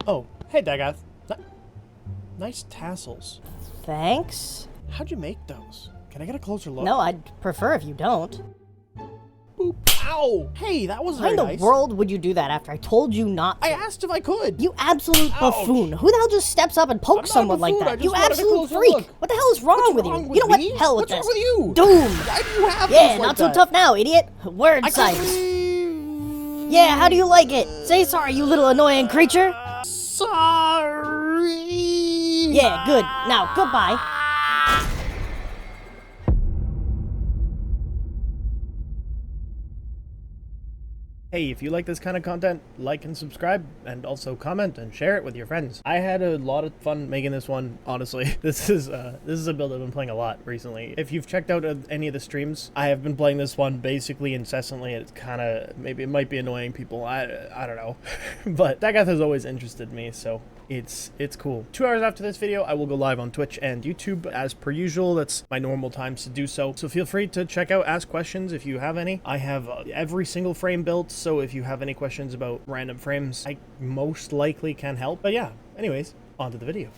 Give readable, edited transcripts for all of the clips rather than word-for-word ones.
Oh, hey Dagath. Nice tassels. Thanks. How'd you make those? Can I get a closer look? No, I'd prefer if you don't. Boop. Ow! Hey, that was very Why in nice. the world would you do that after I told you not to? I asked if I could. You absolute buffoon. Who the hell just steps up and pokes someone like that? You absolute freak. What the hell is wrong with you? You know what? Hell with this. What's wrong with you? Doom. Why do you have Yeah, this like not so that? tough now, idiot. Word size. Yeah, how do you like it? Say sorry, you little annoying creature. Sorry. Yeah, good. Now, goodbye. Hey, if you like this kind of content, like and subscribe, and also comment and share it with your friends. I had a lot of fun making this one, honestly. This is a build I've been playing a lot recently. If you've checked out any of the streams, I have been playing this one basically incessantly. It's kind of, maybe it might be annoying people, I don't know. But Dagath has always interested me, so it's cool. 2 hours after this video, I will go live on Twitch and YouTube as per usual. That's my normal times to do so. So feel free to check out, ask questions if you have any. I have every single frame built, so if you have any questions about random frames, I most likely can help. But yeah, anyways, on to the video.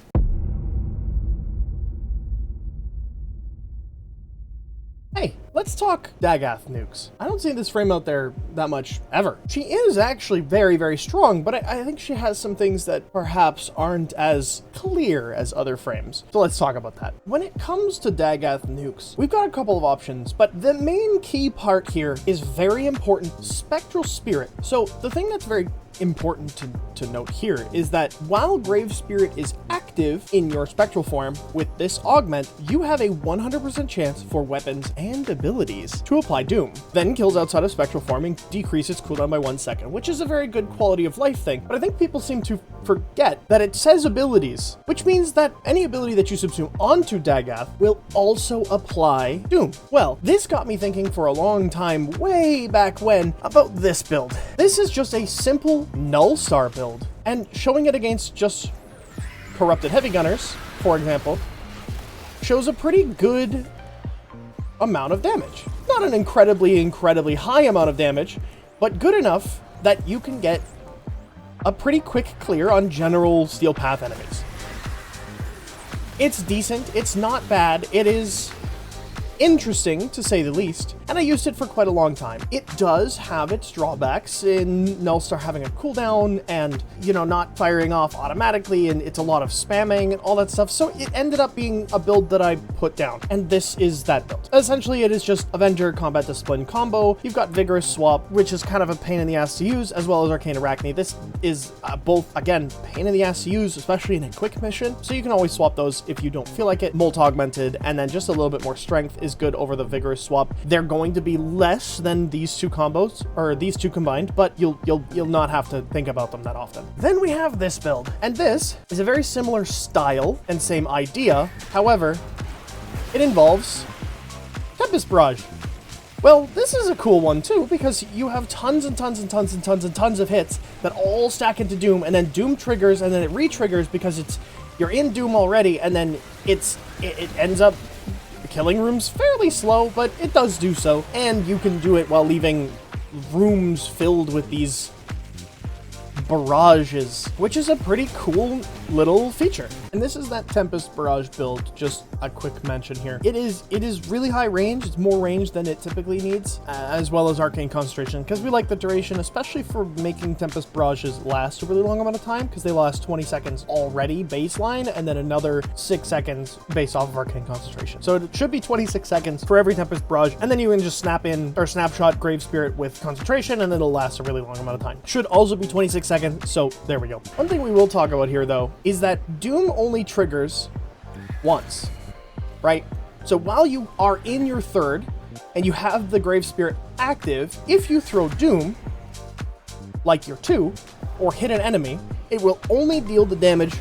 Hey, let's talk Dagath nukes. I don't see this frame out there that much ever. She is actually very, very strong, but I think she has some things that perhaps aren't as clear as other frames. So let's talk about that. When it comes to Dagath nukes, we've got a couple of options, but the main key part here is very important: Spectral Spirit. So the thing that's very important to note here is that while Grave Spirit is active in your spectral form, with this augment, you have a 100% chance for weapons and abilities to apply Doom. Then kills outside of spectral forming decrease its cooldown by 1 second, which is a very good quality of life thing. But I think people seem to forget that it says abilities, which means that any ability that you subsume onto Dagath will also apply Doom. Well, this got me thinking for a long time, way back when, about this build. This is just a simple Null Star build, and showing it against just corrupted heavy gunners, for example, shows a pretty good amount of damage. Not an incredibly high amount of damage, but good enough that you can get a pretty quick clear on general Steel Path enemies. It's decent, it's not bad, it is interesting to say the least, and I used it for quite a long time. It does have its drawbacks in Nullstar having a cooldown and, you know, not firing off automatically, and it's a lot of spamming and all that stuff, so it ended up being a build that I put down, and this is that build. Essentially, it is just Avenger Combat Discipline combo. You've got Vigorous Swap, which is kind of a pain in the ass to use, as well as Arcane Arachne. This is both, again, pain in the ass to use, especially in a quick mission, so you can always swap those if you don't feel like it. Molt Augmented, and then just a little bit more strength is good over the Vigorous Swap. They're going to be less than these two combos, or these two combined, but you'll not have to think about them that often. Then we have this build, and this is a very similar style and same idea. However, it involves Tempest Barrage. Well, this is a cool one too, because you have tons and tons and tons and tons and tons of hits that all stack into Doom, and then Doom triggers, and then it re-triggers because you're in Doom already, and then it ends up killing rooms fairly slow, but it does do so, and you can do it while leaving rooms filled with these barrages, which is a pretty cool little feature. And this is that Tempest Barrage build, just a quick mention here. It is really high range. It's more range than it typically needs, as well as Arcane Concentration, because we like the duration, especially for making Tempest Barrages last a really long amount of time, because they last 20 seconds already baseline, and then another 6 seconds based off of Arcane Concentration. So it should be 26 seconds for every Tempest Barrage, and then you can just snapshot Grave Spirit with Concentration, and it'll last a really long amount of time. Should also be 26 seconds, so there we go. One thing we will talk about here, though, is that Doom only triggers once, right? So while you are in your third and you have the Grave Spirit active, if you throw Doom, like your 2, or hit an enemy, it will only deal the damage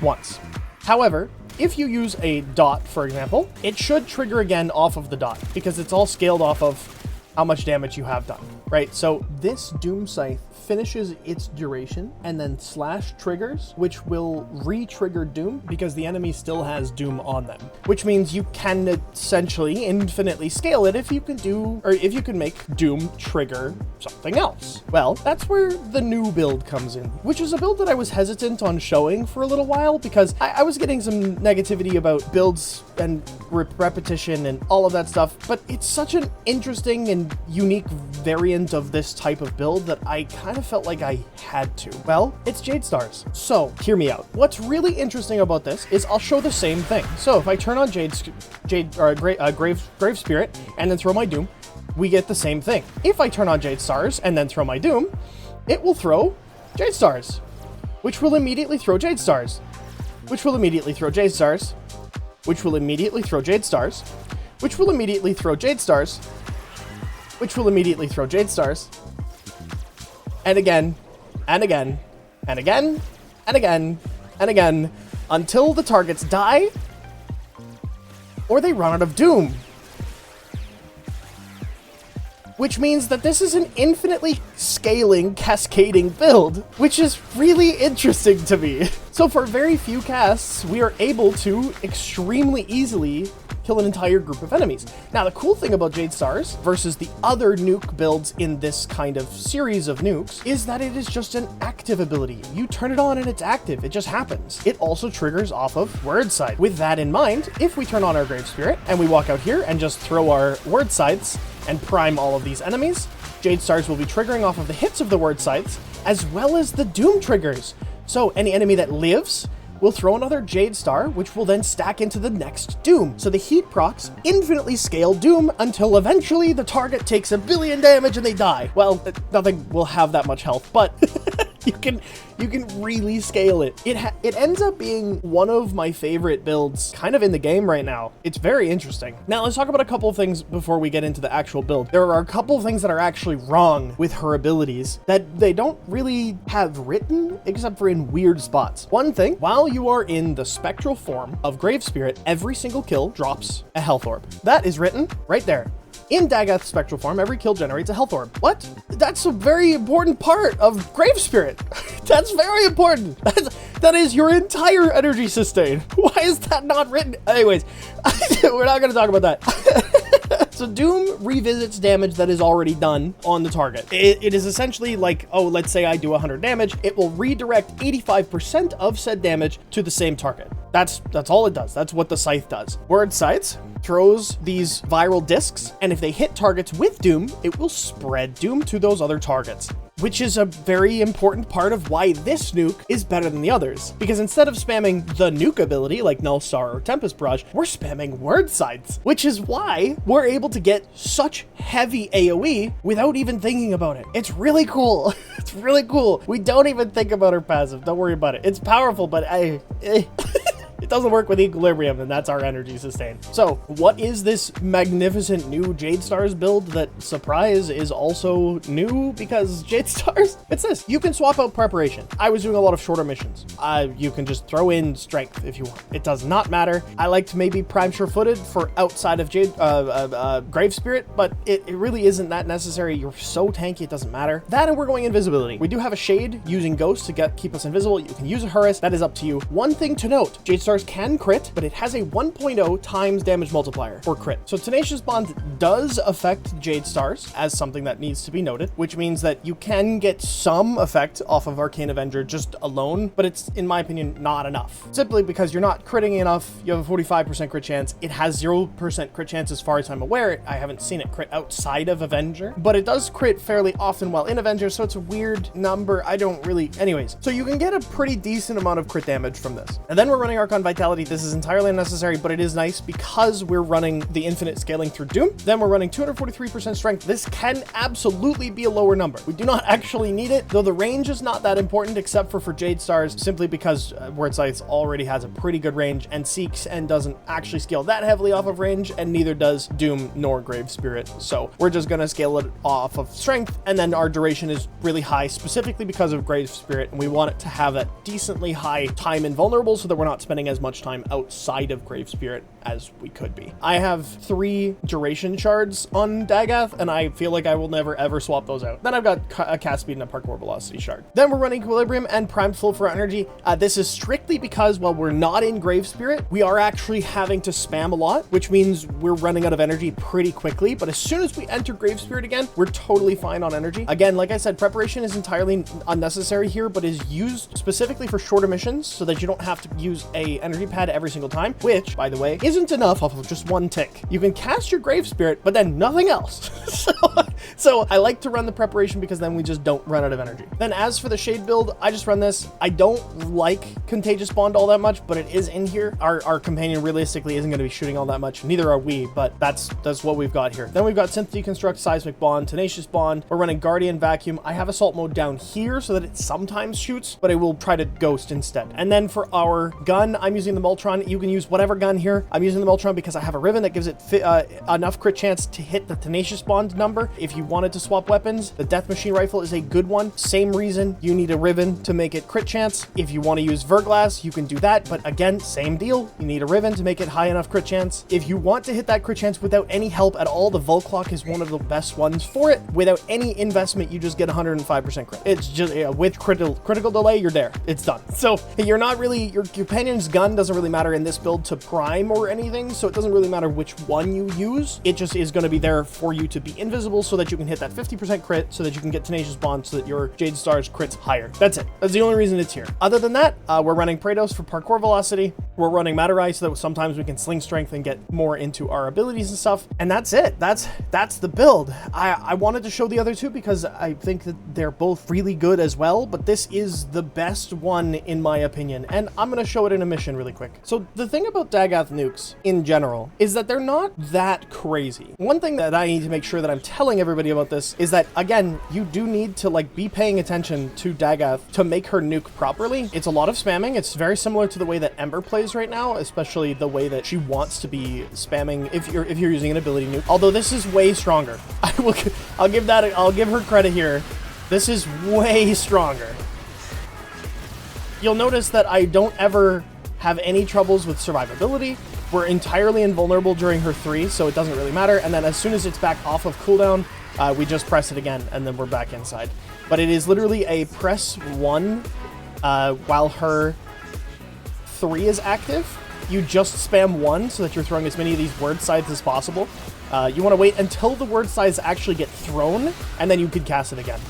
once. However, if you use a dot, for example, it should trigger again off of the dot, because it's all scaled off of how much damage you have done. right? So this Doom Scythe finishes its duration and then slash triggers, which will re-trigger Doom because the enemy still has Doom on them, which means you can essentially infinitely scale it if you can make Doom trigger something else. Well, that's where the new build comes in, which is a build that I was hesitant on showing for a little while because I was getting some negativity about builds and repetition and all of that stuff, but it's such an interesting and unique variant of this type of build that I kind of felt like I had to. Well, it's Jade Stars. So hear me out. What's really interesting about this is I'll show the same thing. So if I turn on Grave Spirit and then throw my Doom, we get the same thing. If I turn on Jade Stars and then throw my Doom, it will throw Jade Stars, which will immediately throw Jade Stars, which will immediately throw Jade Stars, which will immediately throw Jade Stars, which will immediately throw Jade Stars, which will immediately throw Jade Stars, and again, and again, and again, and again, and again, until the targets die, or they run out of Doom. Which means that this is an infinitely scaling, cascading build, which is really interesting to me. So for very few casts, we are able to extremely easily kill an entire group of enemies. Now, the cool thing about Jade Stars versus the other nuke builds in this kind of series of nukes is that it is just an active ability. You turn it on and it's active. It just happens. It also triggers off of Word Sight. With that in mind, if we turn on our Grave Spirit and we walk out here and just throw our Word Sights and prime all of these enemies, Jade Stars will be triggering off of the hits of the Word Sights as well as the Doom triggers. So any enemy that lives will throw another Jade Star, which will then stack into the next Doom. So the heat procs infinitely scale Doom until eventually the target takes 1 billion damage and they die. Well, nothing will have that much health, but you can really scale it. It ends up being one of my favorite builds kind of in the game right now. It's very interesting. Now let's talk about a couple of things before we get into the actual build. There are a couple of things that are actually wrong with her abilities that they don't really have written except for in weird spots. One thing, while you are in the spectral form of Grave Spirit, every single kill drops a health orb. That is written right there. In Dagath's spectral form, every kill generates a health orb. What? That's a very important part of Grave Spirit. That's very important. That is your entire energy sustain. Why is that not written? Anyways, we're not going to talk about that. So Doom revisits damage that is already done on the target. It is essentially like, oh, let's say I do 100 damage. It will redirect 85% of said damage to the same target. That's all it does. That's what the Scythe does. Word Sights throws these viral discs, and if they hit targets with Doom, it will spread Doom to those other targets, which is a very important part of why this nuke is better than the others. Because instead of spamming the nuke ability like Null Star or Tempest Barrage, we're spamming Word Sights, which is why we're able to get such heavy AoE without even thinking about it. It's really cool. It's really cool. We don't even think about our passive. Don't worry about it. It's powerful, but it doesn't work with equilibrium, and that's our energy sustain. So what is this magnificent new Jade Stars build that, surprise, is also new? Because Jade Stars, it's this. You can swap out preparation. I was doing a lot of shorter missions. You can just throw in strength if you want. It does not matter. I liked maybe Prime Sure-Footed for outside of Grave Spirit, but it really isn't that necessary. You're so tanky, it doesn't matter. That, and we're going invisibility. We do have a Shade using Ghost to keep us invisible. You can use a Hurris. That is up to you. One thing to note, Jade Stars can crit, but it has a 1.0 times damage multiplier for crit. So Tenacious Bond does affect Jade Stars as something that needs to be noted, which means that you can get some effect off of Arcane Avenger just alone, but it's, in my opinion, not enough. Simply because you're not critting enough. You have a 45% crit chance. It has 0% crit chance as far as I'm aware. I haven't seen it crit outside of Avenger, but it does crit fairly often while in Avenger, so it's a weird number. I don't really... Anyways, so you can get a pretty decent amount of crit damage from this. And then we're running Archon Vitality. This is entirely unnecessary, but it is nice because we're running the infinite scaling through Doom. Then we're running 243% strength. This can absolutely be a lower number. We do not actually need it, though the range is not that important except for Jade Stars, simply because Word Sights already has a pretty good range and seeks and doesn't actually scale that heavily off of range, and neither does Doom nor Grave Spirit. So we're just gonna scale it off of strength, and then our duration is really high specifically because of Grave Spirit, and we want it to have a decently high time invulnerable so that we're not spending as as much time outside of Grave Spirit as we could be. I have 3 duration shards on Dagath, and I feel like I will never ever swap those out. Then I've got a cast speed and a parkour velocity shard. Then we're running Equilibrium and primed full for energy. This is strictly because while we're not in Grave Spirit, we are actually having to spam a lot, which means we're running out of energy pretty quickly. But as soon as we enter Grave Spirit again, we're totally fine on energy. Again, like I said, preparation is entirely unnecessary here, but is used specifically for shorter missions so that you don't have to use a energy pad every single time, which, by the way, isn't enough off of just 1 tick. You can cast your Grave Spirit, but then nothing else. So I like to run the preparation because then we just don't run out of energy. Then as for the Shade build, I just run this. I don't like Contagious Bond all that much, but it is in here. Our companion realistically isn't going to be shooting all that much. Neither are we, but that's what we've got here. Then we've got Synth Deconstruct, Seismic Bond, Tenacious Bond. We're running Guardian Vacuum. I have Assault Mode down here so that it sometimes shoots, but I will try to Ghost instead. And then for our gun, I'm using the Moltron. You can use whatever gun here. I'm using the Moltron because I have a Riven that gives it enough crit chance to hit the Tenacious Bond number. If you wanted to swap weapons, the Death Machine Rifle is a good one. Same reason, you need a Riven to make it crit chance. If you want to use Verglass, you can do that, but again, same deal. You need a Riven to make it high enough crit chance. If you want to hit that crit chance without any help at all, the Volclock is one of the best ones for it. Without any investment, you just get 105% crit. It's just, with critical delay, you're there. It's done. So you're not really, your companion's gun doesn't really matter in this build to prime or anything, so it doesn't really matter which one you use. It just is going to be there for you to be invisible so that you can hit that 50% crit, so that you can get Tenacious Bond, so that your Jade Stars crits higher. That's it. That's the only reason it's here. Other than that, we're running Praetos for parkour velocity. We're running Matarai so that sometimes we can sling strength and get more into our abilities and stuff. And that's it. That's the build. I wanted to show the other two because I think that they're both really good as well, but this is the best one in my opinion. And I'm going to show it in a mission really quick. So the thing about Dagath nukes in general is that they're not that crazy. One thing that I need to make sure that I'm telling everybody about this is that, again, you do need to be paying attention to Dagath to make her nuke properly. It's a lot of spamming. It's very similar to the way that Ember plays right now, especially the way that she wants to be spamming if you're using an ability nuke. Although this is way stronger. I'll give her credit here. This is way stronger. You'll notice that I don't ever have any troubles with survivability. We're entirely invulnerable during her 3, so it doesn't really matter. And then as soon as it's back off of cooldown, we just press it again, and then we're back inside. But it is literally a press 1 while her 3 is active. You just spam 1 so that you're throwing as many of these word sides as possible. You want to wait until the word sides actually get thrown, and then you can cast it again.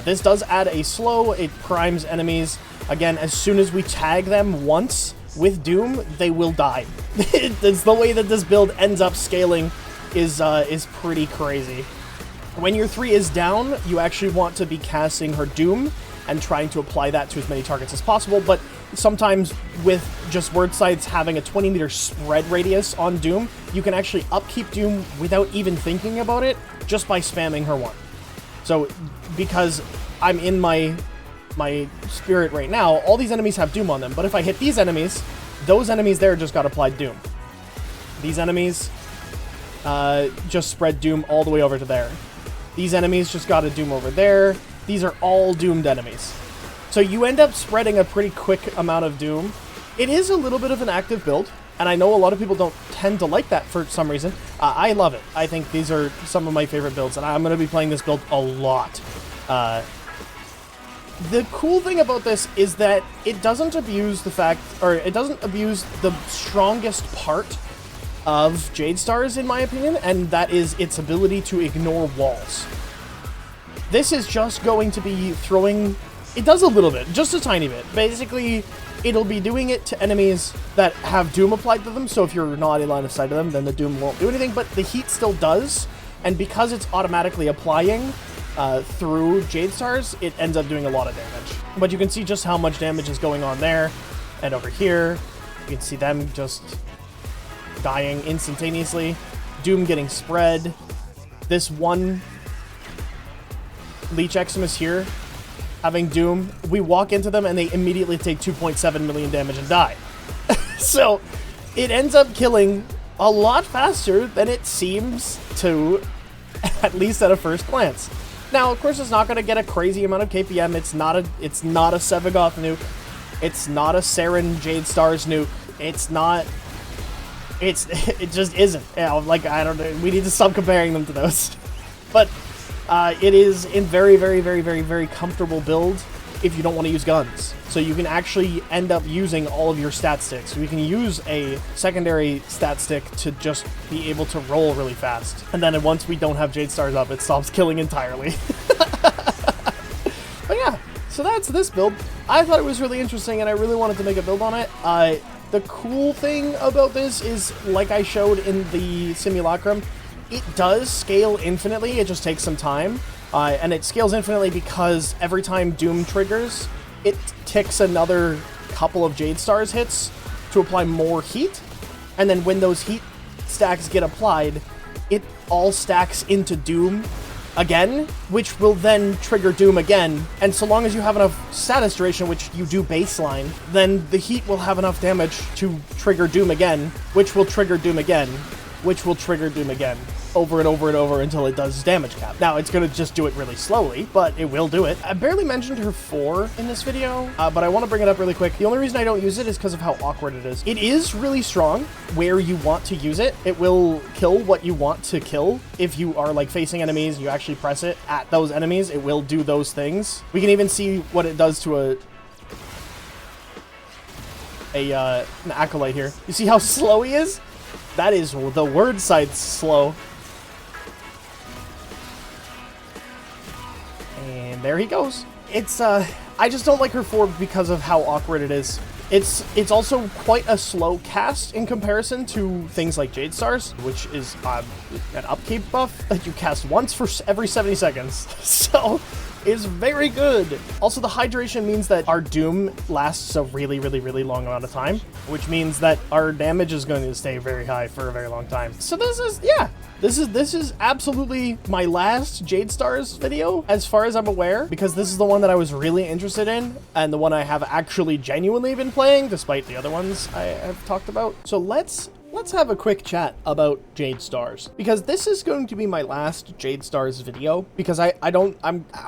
This does add a slow. It primes enemies. Again, as soon as we tag them once with Doom, they will die. It's the way that this build ends up scaling is pretty crazy. When your 3 is down, you actually want to be casting her Doom and trying to apply that to as many targets as possible, but sometimes with just word sides having a 20-meter spread radius on Doom, you can actually upkeep Doom without even thinking about it, just by spamming her 1. So, because I'm in my spirit right now, all these enemies have Doom on them, but if I hit these enemies, those enemies there just got applied Doom. These enemies just spread Doom all the way over to there. These enemies just got a Doom over there. These are all doomed enemies. So you end up spreading a pretty quick amount of Doom. It is a little bit of an active build, and I know a lot of people don't tend to like that for some reason. I love it. I think these are some of my favorite builds, and I'm going to be playing this build a lot. The cool thing about this is that it doesn't abuse the fact, or it doesn't abuse the strongest part of Jade Stars, in my opinion, and that is its ability to ignore walls. This is just going to be throwing... It does a little bit, just a tiny bit. Basically, it'll be doing it to enemies that have Doom applied to them, so if you're not in line of sight of them, then the Doom won't do anything, but the heat still does, and because it's automatically applying through Jade Stars, it ends up doing a lot of damage. But you can see just how much damage is going on there, and over here, you can see them just dying instantaneously. Doom getting spread. This one Leech Eximus here, having Doom, we walk into them and they immediately take 2.7 million damage and die. So it ends up killing a lot faster than it seems to, at least at a first glance. Now, of course, it's not going to get a crazy amount of KPM. It's not a Sevagoth nuke. It's not a Saren Jade Stars nuke. it's not, it just isn't. You know, like, I don't know, we need to stop comparing them to those. But it is in very, very, very, very, very comfortable build if you don't want to use guns. So you can actually end up using all of your stat sticks. You can use a secondary stat stick to just be able to roll really fast. And then once we don't have Jade Stars up, it stops killing entirely. But yeah, so that's this build. I thought it was really interesting and I really wanted to make a build on it. The cool thing about this is, like I showed in the simulacrum, it does scale infinitely. It just takes some time. And it scales infinitely because every time Doom triggers, it ticks another couple of Jade Stars hits to apply more heat. And then when those heat stacks get applied, it all stacks into Doom again, which will then trigger Doom again. And so long as you have enough status duration, which you do baseline, then the heat will have enough damage to trigger Doom again, which will trigger Doom again, which will trigger Doom again. Over and over and over until it does damage cap. Now, it's going to just do it really slowly, but it will do it. I barely mentioned her 4 in this video, but I want to bring it up really quick. The only reason I don't use it is because of how awkward it is. It is really strong where you want to use it. It will kill what you want to kill. If you are like facing enemies, you actually press it at those enemies, it will do those things. We can even see what it does to an acolyte here. You see how slow he is? That is the word side slow. And there he goes. It's, I just don't like her 4 because of how awkward it is. It's also quite a slow cast in comparison to things like Jade Stars, which is an upkeep buff that you cast once for every 70 seconds. So it's very good. Also, the hydration means that our Doom lasts a really, really, really long amount of time, which means that our damage is going to stay very high for a very long time. So this is, yeah, this is absolutely my last Jade Stars video, as far as I'm aware, because this is the one that I was really interested in, and the one I have actually genuinely been playing, despite the other ones I have talked about. So let's have a quick chat about Jade Stars, because this is going to be my last Jade Stars video, because I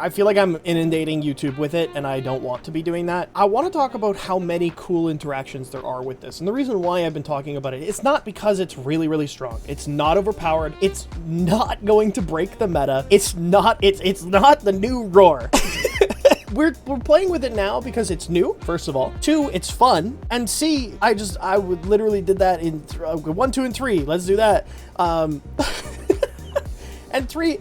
feel like I'm inundating YouTube with it, and I don't want to be doing that. I want to talk about how many cool interactions there are with this, and the reason why I've been talking about it, it's not because it's really, really strong. It's not overpowered. It's not going to break the meta. It's not the new Roar. We're playing with it now because it's new, first of all. 2, it's fun. And C, I would literally did that in 1, 2, and 3. Let's do that. And 3,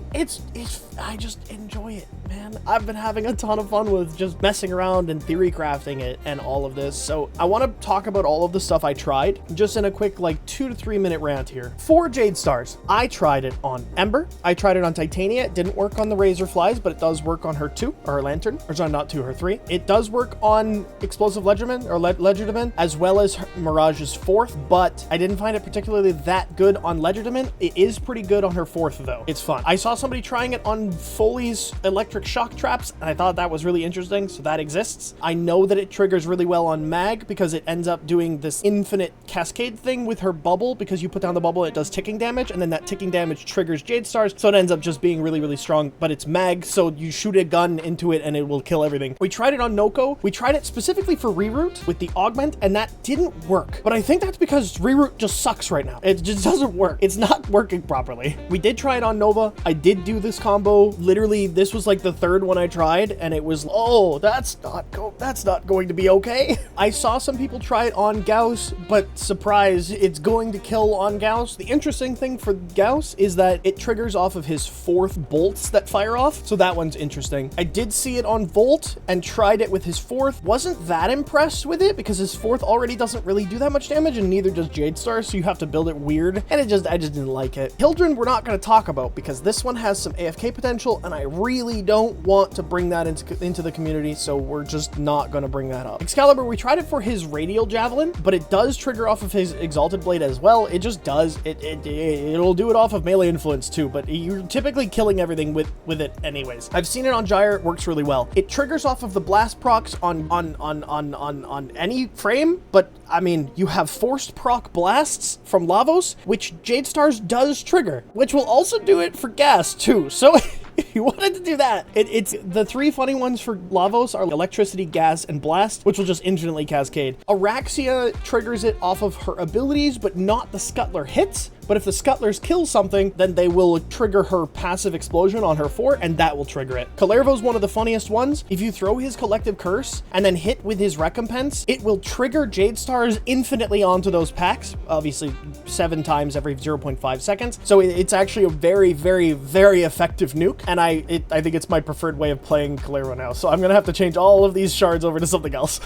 I just enjoy it, man. I've been having a ton of fun with just messing around and theory crafting it and all of this. So I want to talk about all of the stuff I tried, just in a quick, like, 2 to 3 minute rant here. For Jade Stars, I tried it on Ember. I tried it on Titania. It didn't work on the Razor Flies, but it does work on her 2, or her Lantern. Or sorry, not 2, her 3. It does work on Explosive Legerdman, or Legerdman, as well as Mirage's 4th, but I didn't find it particularly that good on Legerdman. It is pretty good on her 4th, though. It's fun. I saw somebody trying it on Foley's electric shock traps, and I thought that was really interesting, so that exists. I know that it triggers really well on Mag, because it ends up doing this infinite cascade thing with her bubble, because you put down the bubble, it does ticking damage, and then that ticking damage triggers Jade Stars, so it ends up just being really, really strong, but it's Mag, so you shoot a gun into it, and it will kill everything. We tried it on Noko. We tried it specifically for Reroute with the Augment, and that didn't work, but I think that's because Reroute just sucks right now. It just doesn't work. It's not working properly. We did try it on Nova. I did do this combo. Literally, this was like the 3rd one I tried, and it was, oh, that's not going to be okay. I saw some people try it on Gauss, but surprise, it's going to kill on Gauss. The interesting thing for Gauss is that it triggers off of his 4th bolts that fire off, so that one's interesting. I did see it on Volt and tried it with his 4th. Wasn't that impressed with it because his 4th already doesn't really do that much damage, and neither does Jade Star, so you have to build it weird, and I just didn't like it. Hildren we're not going to talk about because this one has some AFK potential, and I really don't want to bring that into the community, so we're just not going to bring that up. Excalibur, we tried it for his Radial Javelin, but it does trigger off of his Exalted Blade as well. It just does. It'll do it off of melee influence too, but you're typically killing everything with it anyways. I've seen it on Gyre. It works really well. It triggers off of the blast procs on any frame, but I mean, you have forced proc blasts from Lavos, which Jade Stars does trigger, which will also do it for gas too. So If you wanted to do that, it's the 3 funny ones for Lavos are electricity, gas, and blast, which will just infinitely cascade. Araxia triggers it off of her abilities, but not the scuttler hits. But if the scuttlers kill something, then they will trigger her passive explosion on her fort, and that will trigger it. Kalervo's one of the funniest ones. If you throw his collective curse and then hit with his recompense, it will trigger Jade Stars infinitely onto those packs, obviously 7 times every 0.5 seconds. So it's actually a very, very, very effective nuke, and I think it's my preferred way of playing Kalervo now. So I'm gonna have to change all of these shards over to something else.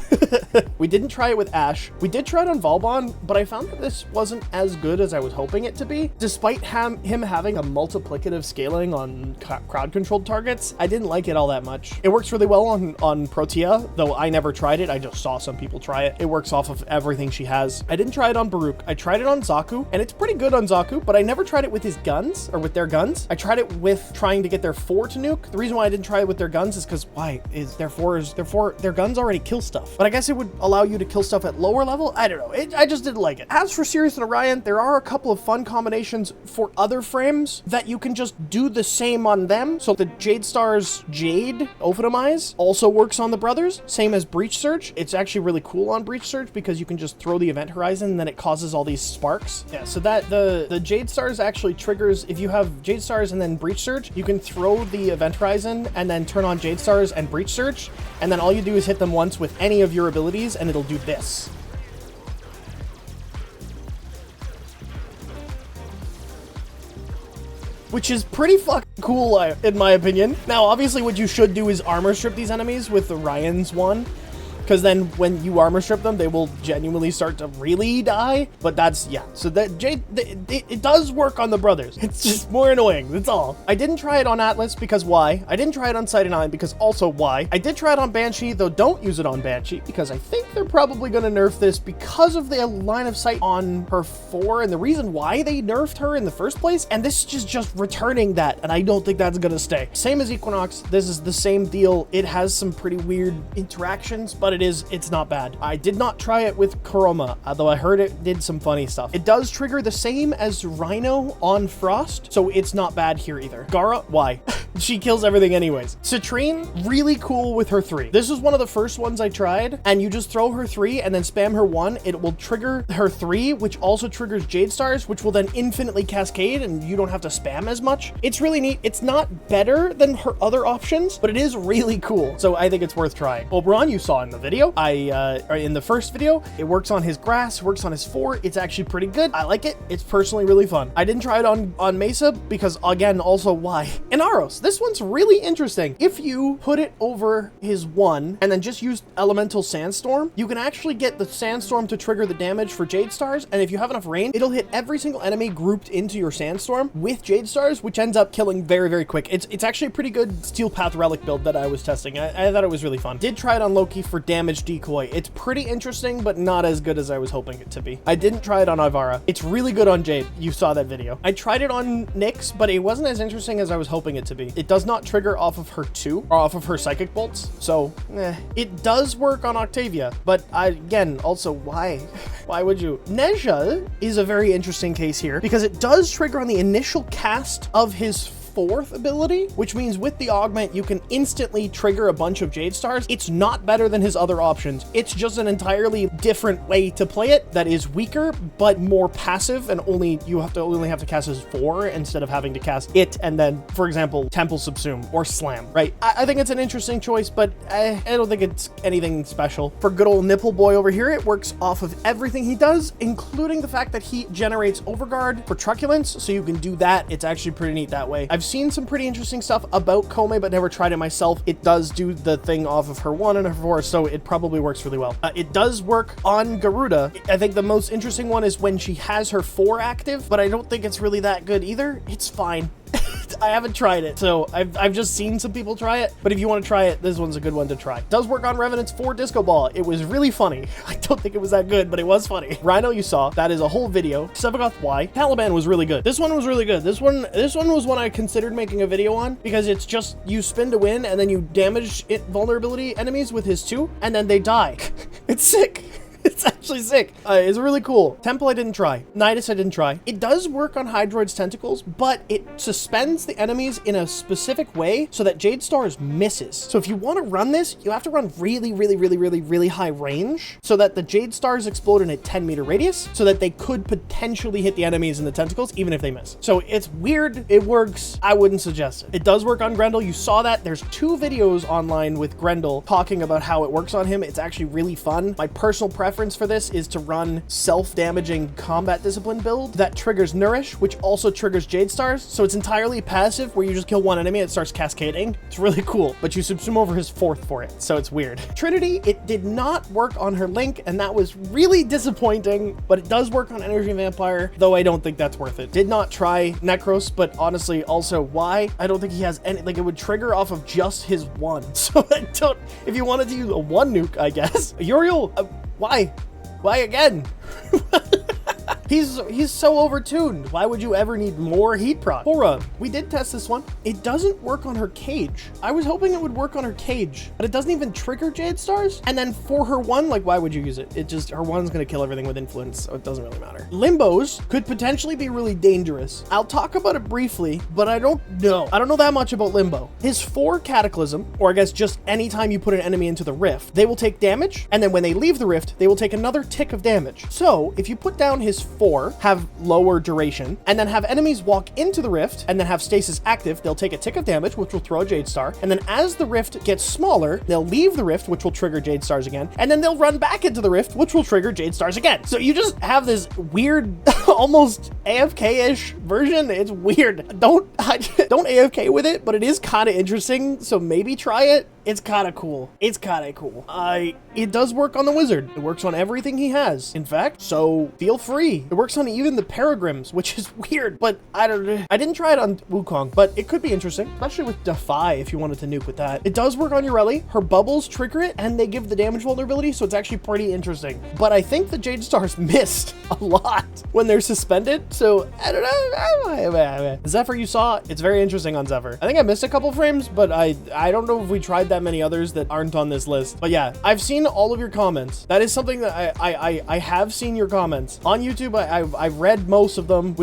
We didn't try it with Ashe. We did try it on Vauban, but I found that this wasn't as good as I was hoping it to be. Despite him having a multiplicative scaling on crowd controlled targets, I didn't like it all that much. It works really well on Protea, though I never tried it. I just saw some people try it. It works off of everything she has. I didn't try it on Baruch. I tried it on Zaku, and it's pretty good on Zaku, but I never tried it with his guns, or with their guns. I tried it with trying to get their 4 to nuke. The reason why I didn't try it with their guns is because their guns already kill stuff. But I guess it would allow you to kill stuff at lower level. I don't know. I just didn't like it. As for Sirius and Orion, there are a couple of fun combinations for other frames that you can just do the same on them. So the Jade Stars Jade Ophidamize also works on the brothers, same as Breach Surge. It's actually really cool on Breach Surge because you can just throw the event horizon and then it causes all these sparks. Yeah, so that the Jade Stars actually triggers, if you have Jade Stars and then Breach Surge, you can throw the event horizon and then turn on Jade Stars and Breach Surge, and then all you do is hit them once with any of your abilities and it'll do this. Which is pretty fucking cool, in my opinion. Now, obviously, what you should do is armor strip these enemies with Orion's one, because then when you armor strip them, they will genuinely start to really die. But that's, yeah. So that it does work on the brothers. It's just more annoying. That's all. I didn't try it on Atlas because why? I didn't try it on Sight 9 because also why? I did try it on Banshee, though don't use it on Banshee because I think they're probably going to nerf this because of the line of sight on her 4 and the reason why they nerfed her in the first place. And this is just returning that. And I don't think that's going to stay. Same as Equinox. This is the same deal. It has some pretty weird interactions, but it's not bad. I did not try it with Kuroma, although I heard it did some funny stuff. It does trigger the same as Rhino on Frost, so it's not bad here either. Gara, why? She kills everything anyways. Citrine, really cool with her 3. This was one of the first ones I tried, and you just throw her 3 and then spam her 1. It will trigger her 3, which also triggers Jade Stars, which will then infinitely cascade, and you don't have to spam as much. It's really neat. It's not better than her other options, but it is really cool. So I think it's worth trying. Oberon, you saw in the video. In the first video, it works on his grass, works on his 4. It's actually pretty good. I like it. It's personally really fun. I didn't try it on Mesa because, again, also why? Inaros. This one's really interesting. If you put it over his 1 and then just use Elemental Sandstorm, you can actually get the Sandstorm to trigger the damage for Jade Stars, and if you have enough range, it'll hit every single enemy grouped into your Sandstorm with Jade Stars, which ends up killing very, very quick. It's actually a pretty good Steel Path Relic build that I was testing. I thought it was really fun. Did try it on Loki for damage decoy. It's pretty interesting, but not as good as I was hoping it to be. I didn't try it on Ivara. It's really good on Jade. You saw that video. I tried it on Nyx, but it wasn't as interesting as I was hoping it to be. It does not trigger off of her 2, or off of her Psychic Bolts, so it does work on Octavia, but again, also why? Why would you? Nezha is a very interesting case here because it does trigger on the initial cast of his 4th ability, which means with the augment, you can instantly trigger a bunch of Jade Stars. It's not better than his other options. It's just an entirely different way to play it that is weaker, but more passive, and you only have to cast his 4 instead of having to cast it and then, for example, Temple Subsume or Slam, right? I think it's an interesting choice, but I don't think it's anything special. For good old Nipple Boy over here, it works off of everything he does, including the fact that he generates Overguard for Truculence, so you can do that. It's actually pretty neat that way. I've seen some pretty interesting stuff about Kome, but never tried it myself. It does do the thing off of her 1 and her 4, so it probably works really well. It does work on Garuda. I think the most interesting one is when she has her 4 active, but I don't think it's really that good either. It's fine. I haven't tried it, so I've just seen some people try it, but if you want to try it, this one's a good one to try. It does work on Revenant's 4 Disco Ball. It was really funny. I don't think it was that good, but it was funny. Rhino, you saw. That is a whole video. Sevagoth Y. Taliban was really good. This one was really good. This one was one I considered making a video on because it's just you spin to win and then you damage vulnerability enemies with his 2 and then they die. It's sick. It's actually sick. It's really cool. Temple I didn't try. Nidus I didn't try. It does work on Hydroid's tentacles, but it suspends the enemies in a specific way so that Jade Stars misses. So if you want to run this, you have to run really high range so that the Jade Stars explode in a 10-meter radius so that they could potentially hit the enemies in the tentacles even if they miss. So it's weird. It works. I wouldn't suggest it. It does work on Grendel. You saw that. There's 2 videos online with Grendel talking about how it works on him. It's actually really fun. My personal preference for this is to run self-damaging combat discipline build that triggers Nourish, which also triggers Jade Stars. So it's entirely passive where you just kill one enemy and it starts cascading. It's really cool, but you subsume over his 4th for it. So it's weird. Trinity, it did not work on her Link, and that was really disappointing, but it does work on Energy Vampire, though I don't think that's worth it. Did not try Necros, but honestly, also why? I don't think he has any, like, it would trigger off of just his 1. So I don't, if you wanted to use a 1 nuke, I guess. Uriel, why? Why again? He's so overtuned. Why would you ever need more heat proc? Hora, we did test this one. It doesn't work on her cage. I was hoping it would work on her cage, but it doesn't even trigger Jade Stars. And then for her 1, like, why would you use it? It just, her 1's gonna kill everything with influence, so it doesn't really matter. Limbos could potentially be really dangerous. I'll talk about it briefly, but I don't know. I don't know that much about Limbo. His 4 Cataclysm, or I guess just anytime you put an enemy into the rift, they will take damage, and then when they leave the rift, they will take another tick of damage. So if you put down his 4, have lower duration, and then have enemies walk into the rift, and then have stasis active, they'll take a tick of damage, which will throw a Jade Star, and then as the rift gets smaller, they'll leave the rift, which will trigger Jade Stars again, and then they'll run back into the rift, which will trigger Jade Stars again. So you just have this weird, almost AFK-ish version. It's weird. Don't AFK with it, but it is kind of interesting, so maybe try it. It's kind of cool. It's kind of cool. It does work on the wizard. It works on everything he has, in fact, so feel free. It works on even the Peregrims, which is weird, but I didn't try it on Wukong, but it could be interesting, especially with Defy if you wanted to nuke with that. It does work on Ureli. Her bubbles trigger it, and they give the damage vulnerability, so it's actually pretty interesting. But I think the Jade Stars missed a lot when they're suspended, so I don't know. Zephyr you saw, it's very interesting on Zephyr. I think I missed a couple frames, but I don't know if we tried that many others that aren't on this list. But yeah, I've seen all of your comments. That is something that I have seen your comments on YouTube. I've read most of them.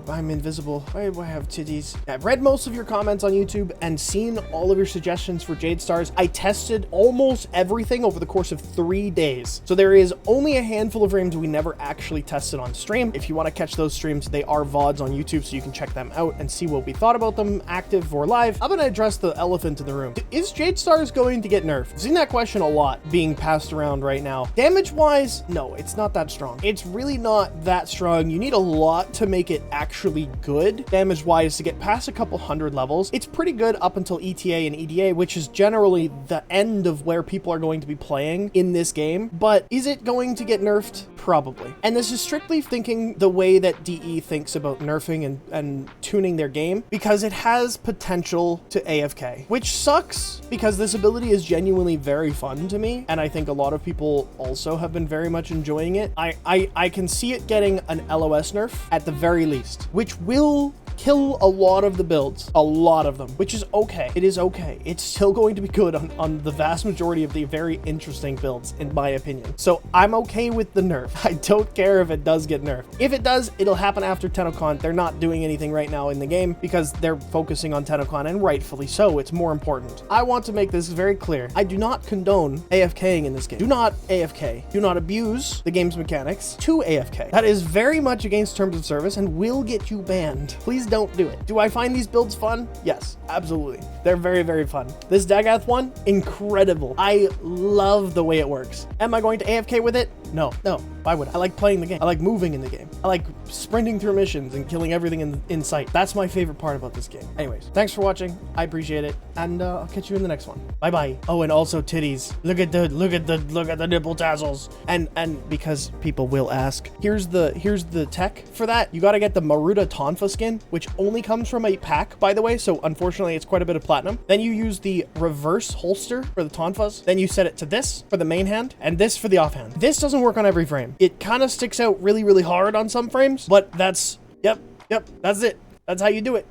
I'm invisible. Why do I have titties? I've read most of your comments on YouTube and seen all of your suggestions for Jade Stars. I tested almost everything over the course of 3 days. So there is only a handful of frames we never actually tested on stream. If you want to catch those streams, they are VODs on YouTube, so you can check them out and see what we thought about them, active or live. I'm going to address the elephant in the room. Is Jade Stars going to get nerfed? I've seen that question a lot being passed around right now. Damage-wise, no, it's not that strong. It's really not that strong. You need a lot to make it actually good damage-wise to get past a couple hundred levels. It's pretty good up until ETA and EDA, which is generally the end of where people are going to be playing in this game. But is it going to get nerfed? Probably. And this is strictly thinking the way that DE thinks about nerfing and tuning their game, because it has potential to AFK, which sucks because this ability is genuinely very fun to me, and I think a lot of people also have been very much enjoying it. I can see it getting an LOS nerf at the very least, which will kill a lot of the builds, a lot of them, which is okay. It is okay. It's still going to be good on the vast majority of the very interesting builds, in my opinion. So I'm okay with the nerf. I don't care if it does get nerfed. If it does, it'll happen after TennoCon. They're not doing anything right now in the game because they're focusing on TennoCon, and rightfully so. It's more important. I want to make this very clear. I do not condone AFKing in this game. Do not AFK. Do not abuse the game's mechanics to AFK. That is very much against terms of service and will get you banned. Please don't do it. Do I find these builds fun? Yes, absolutely. They're very, very fun. This Dagath one, incredible. I love the way it works. Am I going to AFK with it? No. Why would I? I like playing the game. I like moving in the game. I like sprinting through missions and killing everything in sight. That's my favorite part about this game. Anyways, thanks for watching. I appreciate it, and I'll catch you in the next one. Bye bye. Oh, and also titties. Look at the nipple tassels. And because people will ask, here's the tech for that. You got to get the Maruta Tonfa skin, which only comes from a pack, by the way. So unfortunately, it's quite a bit of platinum. Then you use the reverse holster for the Tonfas. Then you set it to this for the main hand and this for the offhand. This doesn't work on every frame. It kind of sticks out really, really hard on some frames, but that's, yep, that's it. That's how you do it.